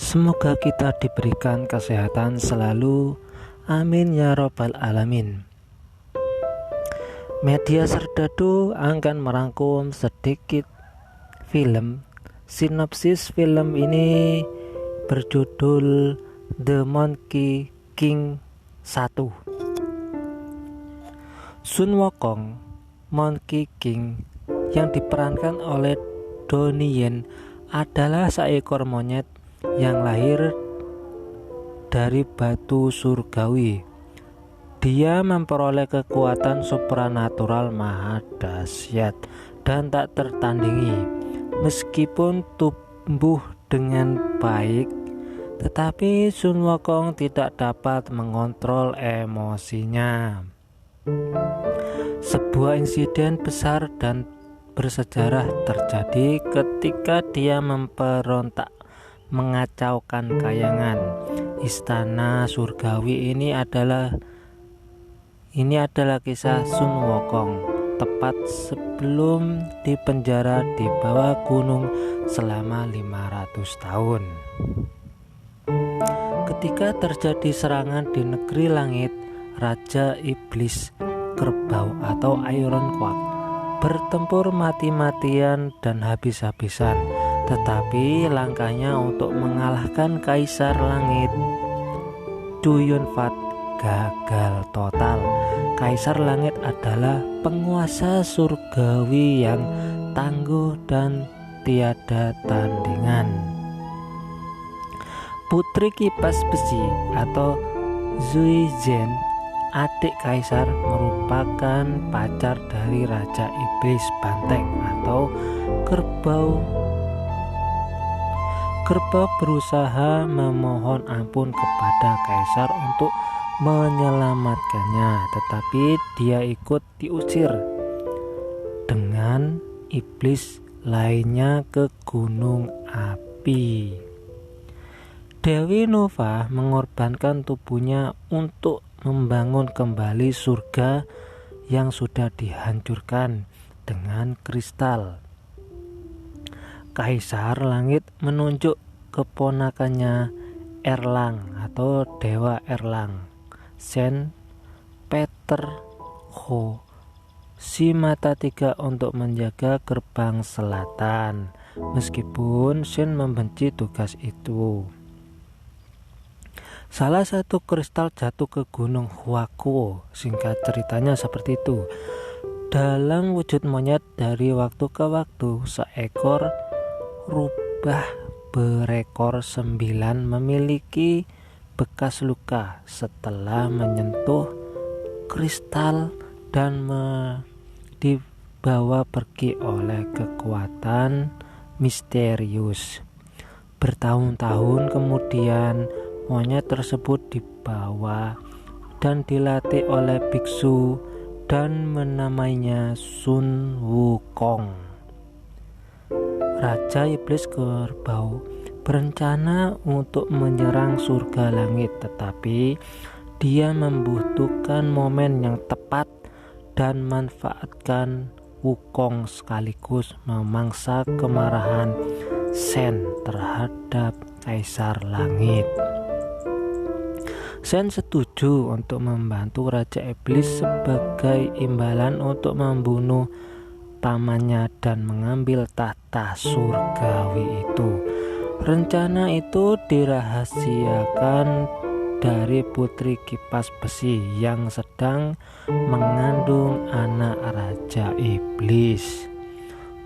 Semoga kita diberikan kesehatan selalu. Amin ya robbal alamin. Media Serdadu akan merangkum sedikit film. Sinopsis film ini berjudul The Monkey King 1. Sun Wukong, Monkey King, yang diperankan oleh Donnie Yen, adalah seekor monyet yang lahir dari batu surgawi. Dia memperoleh kekuatan supranatural maha dahsyat dan tak tertandingi. Meskipun tumbuh dengan baik, tetapi Sun Wukong tidak dapat mengontrol emosinya. Sebuah insiden besar dan bersejarah terjadi ketika dia memberontak, mengacaukan kayangan istana surgawi. Ini adalah kisah Sun Wukong tepat sebelum dipenjara di bawah gunung selama 500 tahun. Ketika terjadi serangan di negeri langit, Raja Iblis Kerbau atau Iron Quack bertempur mati-matian dan habis-habisan. Tetapi langkahnya untuk mengalahkan Kaisar Langit, Du Yunfat, gagal total. Kaisar Langit adalah penguasa surgawi yang tangguh dan tiada tandingan. Putri Kipas Besi atau Zui Zhen, adik Kaisar, merupakan pacar dari Raja Iblis Banteng atau Kerbau. Kerbau berusaha memohon ampun kepada Kaisar untuk menyelamatkannya, tetapi dia ikut diusir dengan iblis lainnya ke gunung api. Dewi Nova mengorbankan tubuhnya untuk membangun kembali surga yang sudah dihancurkan dengan kristal. Kaisar Langit menunjuk keponakannya Erlang atau Dewa Erlang, Sen Peter Ho, si mata tiga, untuk menjaga gerbang selatan, meskipun Sen membenci tugas itu. Salah satu kristal jatuh ke gunung Huakuo. Singkat ceritanya seperti itu. Dalam wujud monyet, dari waktu ke waktu seekor rubah berekor 9 memiliki bekas luka setelah menyentuh kristal dan dibawa pergi oleh kekuatan misterius. Bertahun-tahun kemudian, monyet tersebut dibawa dan dilatih oleh biksu dan menamainya Sun Wukong. Raja Iblis Kerbau berencana untuk menyerang surga langit, tetapi dia membutuhkan momen yang tepat dan manfaatkan Wukong sekaligus memangsa kemarahan Sen terhadap Kaisar Langit. Sen setuju untuk membantu Raja Iblis sebagai imbalan untuk membunuh pamannya dan mengambil tahta surgawi itu. Rencana itu dirahasiakan dari Putri Kipas Besi yang sedang mengandung anak Raja Iblis.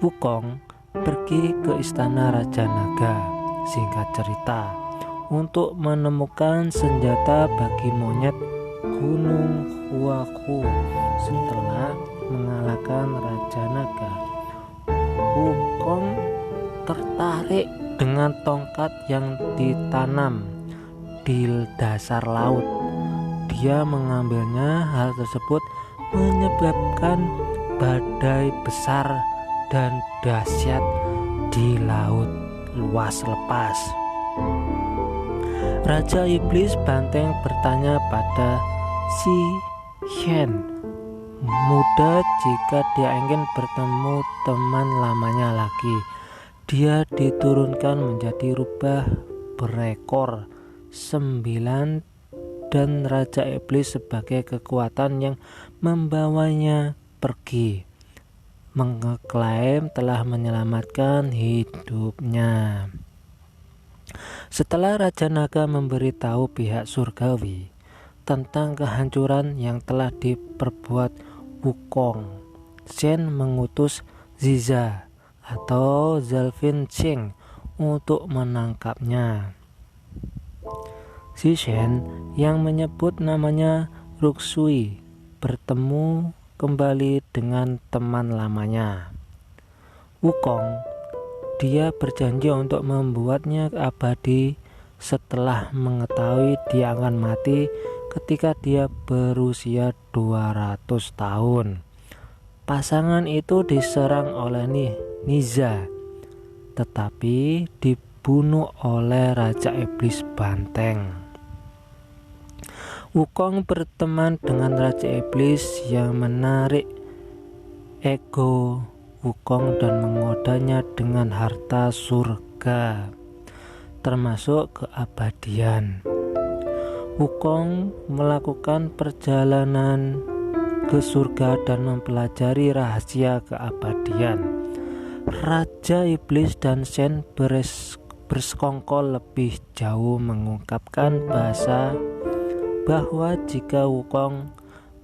Wukong pergi ke istana Raja Naga, singkat cerita, untuk menemukan senjata bagi monyet Gunung Huaku. Setelah mengalahkan Raja Naga, Wukong tertarik dengan tongkat yang ditanam di dasar laut. Dia mengambilnya. Hal tersebut menyebabkan badai besar dan dahsyat di laut luas lepas. Raja Iblis Banteng bertanya pada Si Hen muda jika dia ingin bertemu teman lamanya lagi. Dia diturunkan menjadi rubah berekor 9 dan Raja Iblis sebagai kekuatan yang membawanya pergi, mengklaim telah menyelamatkan hidupnya. Setelah Raja Naga memberitahu pihak surgawi tentang kehancuran yang telah diperbuat Wukong, Shen mengutus Ziza atau Zalvin Cheng untuk menangkapnya. Si Shen yang menyebut namanya Ruxui bertemu kembali dengan teman lamanya Wukong. Dia berjanji untuk membuatnya abadi setelah mengetahui dia akan mati ketika dia berusia 200 tahun. Pasangan itu diserang oleh Niza, tetapi dibunuh oleh Raja Iblis Banteng. Wukong berteman dengan Raja Iblis yang menarik ego Wukong dan menggodanya dengan harta surga, termasuk keabadian. Wukong melakukan perjalanan ke surga dan mempelajari rahasia keabadian. Raja Iblis dan Shen bersekongkol lebih jauh mengungkapkan bahwa jika Wukong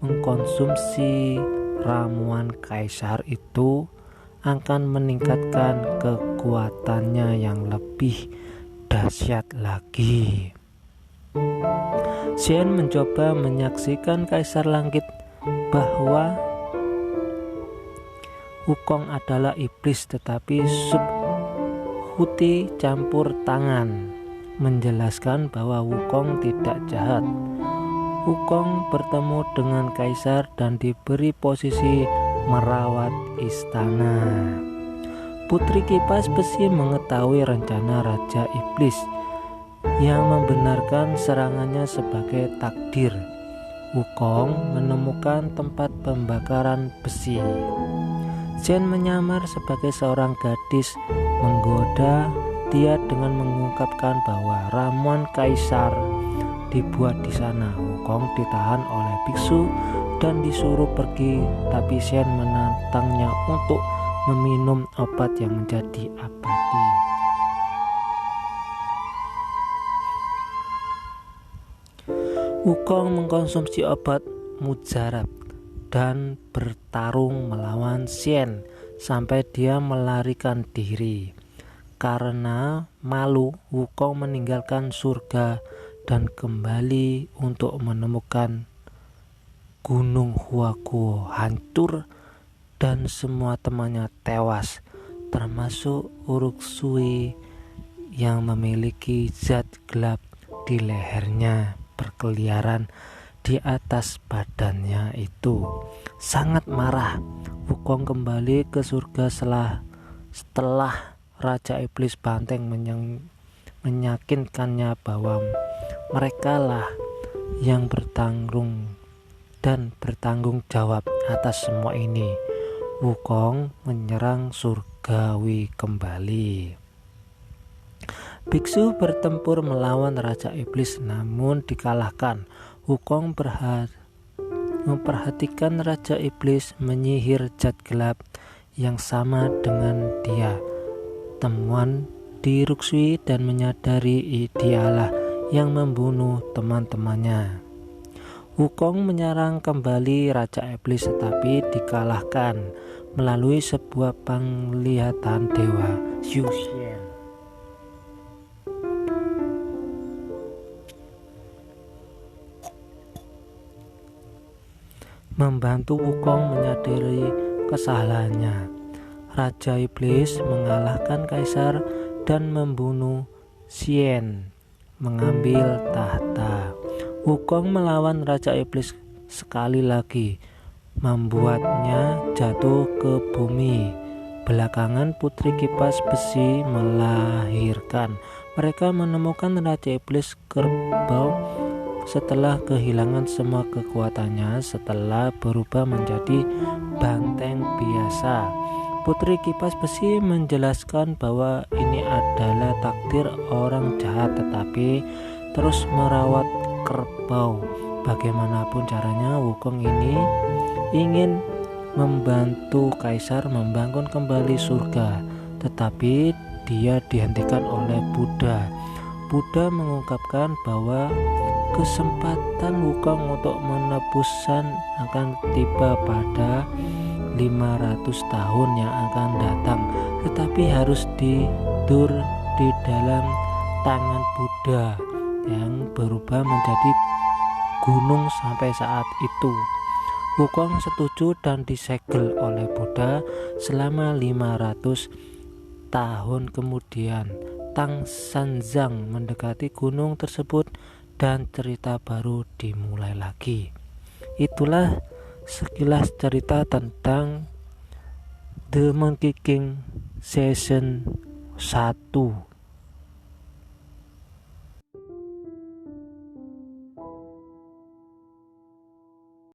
mengkonsumsi ramuan kaisar itu akan meningkatkan kekuatannya yang lebih dahsyat lagi. Shen mencoba menyaksikan kaisar langit bahwa Wukong adalah iblis, tetapi Subhuti campur tangan menjelaskan bahwa Wukong tidak jahat. Wukong bertemu dengan kaisar dan diberi posisi merawat istana. Putri kipas besi mengetahui rencana Raja Iblis yang membenarkan serangannya sebagai takdir. Wukong menemukan tempat pembakaran besi. Shen menyamar sebagai seorang gadis menggoda dia dengan mengungkapkan bahwa ramuan kaisar dibuat di sana. Wukong ditahan oleh biksu dan disuruh pergi, tapi Shen menantangnya untuk meminum obat yang menjadi abadi. Wukong mengkonsumsi obat mujarab dan bertarung melawan Shen sampai dia melarikan diri. Karena malu, Wukong meninggalkan surga dan kembali untuk menemukan Gunung Huaguo hancur dan semua temannya tewas, termasuk Uruksui yang memiliki zat gelap di lehernya berkeliaran di atas badannya itu. Sangat marah, Wukong kembali ke surga setelah Raja Iblis Banteng meyakinkannya bahwa merekalah yang bertanggung jawab atas semua ini. Wukong menyerang surgawi kembali. Biksu bertempur melawan Raja Iblis namun dikalahkan. Wukong memperhatikan Raja Iblis menyihir zat gelap yang sama dengan dia. Temuan di Ruxui dan menyadari dialah yang membunuh teman-temannya. Wukong menyerang kembali Raja Iblis tetapi dikalahkan melalui sebuah penglihatan dewa Xiuxian. Membantu Wukong menyadari kesalahannya, Raja Iblis mengalahkan kaisar dan membunuh Shen, mengambil tahta. Wukong melawan Raja Iblis sekali lagi, membuatnya jatuh ke bumi. Belakangan Putri Kipas Besi melahirkan. Mereka menemukan Raja Iblis kerbau setelah kehilangan semua kekuatannya setelah berubah menjadi banteng biasa. Putri Kipas Besi menjelaskan bahwa ini adalah takdir orang jahat, tetapi terus merawat kerbau. Bagaimanapun caranya, Wukong ini ingin membantu kaisar membangun kembali surga, tetapi dia dihentikan oleh Buddha. Buddha mengungkapkan bahwa kesempatan Wukong untuk menebusan akan tiba pada 500 tahun yang akan datang, tetapi harus tidur di dalam tangan Buddha yang berubah menjadi gunung sampai saat itu. Wukong setuju dan disegel oleh Buddha selama 500 tahun kemudian. Tang Sanzang mendekati gunung tersebut dan cerita baru dimulai lagi. Itulah sekilas cerita tentang The Monkey King Season 1.